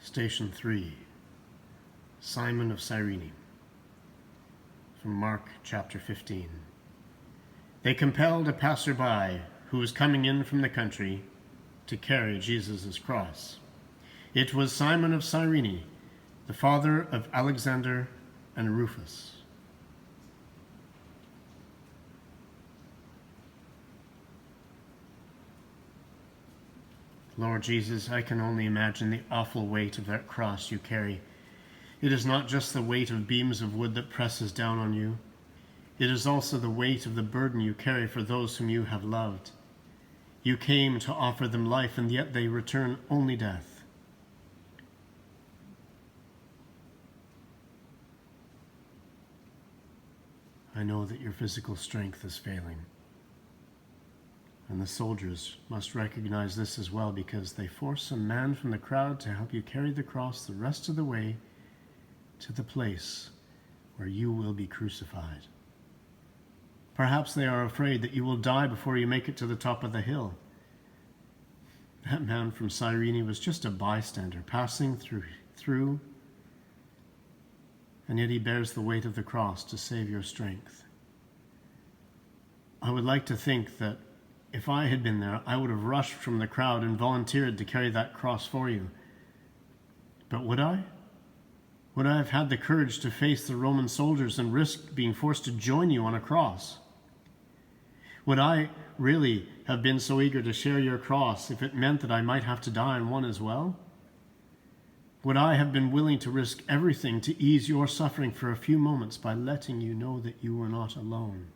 Station 3, Simon of Cyrene, from Mark chapter 15. They compelled a passerby who was coming in from the country to carry Jesus' cross. It was Simon of Cyrene, the father of Alexander and Rufus. Lord Jesus, I can only imagine the awful weight of that cross you carry. It is not just the weight of beams of wood that presses down on you. It is also the weight of the burden you carry for those whom you have loved. You came to offer them life, and yet they return only death. I know that your physical strength is failing. And the soldiers must recognize this as well, because they force a man from the crowd to help you carry the cross the rest of the way to the place where you will be crucified. Perhaps they are afraid that you will die before you make it to the top of the hill. That man from Cyrene was just a bystander passing through, and yet he bears the weight of the cross to save your strength. I would like to think that if I had been there, I would have rushed from the crowd and volunteered to carry that cross for you. But would I? Would I have had the courage to face the Roman soldiers and risk being forced to join you on a cross? Would I really have been so eager to share your cross if it meant that I might have to die on one as well? Would I have been willing to risk everything to ease your suffering for a few moments by letting you know that you were not alone?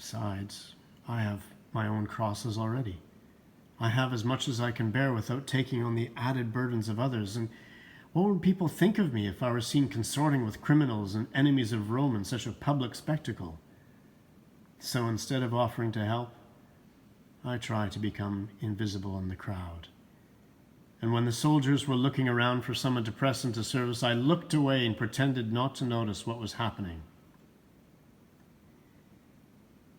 Besides, I have my own crosses already. I have as much as I can bear without taking on the added burdens of others. And what would people think of me if I were seen consorting with criminals and enemies of Rome in such a public spectacle? So instead of offering to help, I try to become invisible in the crowd. And when the soldiers were looking around for someone to press into service, I looked away and pretended not to notice what was happening.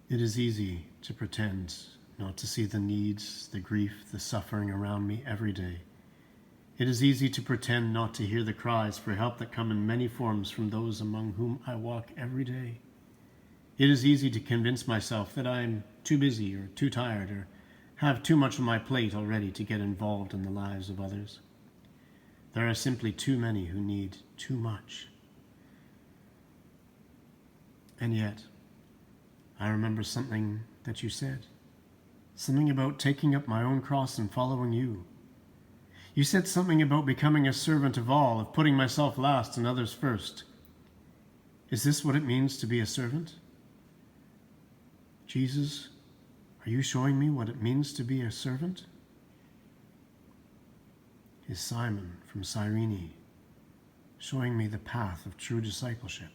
It is easy to pretend not to see the needs, the grief, the suffering around me every day. It is easy to pretend not to hear the cries for help that come in many forms from those among whom I walk every day. It is easy to convince myself that I am too busy or too tired or have too much on my plate already to get involved in the lives of others. There are simply too many who need too much. And yet, I remember something that you said. Something about taking up my own cross and following you. You said something about becoming a servant of all, of putting myself last and others first. Is this what it means to be a servant? Jesus, are you showing me what it means to be a servant? Is Simon from Cyrene showing me the path of true discipleship?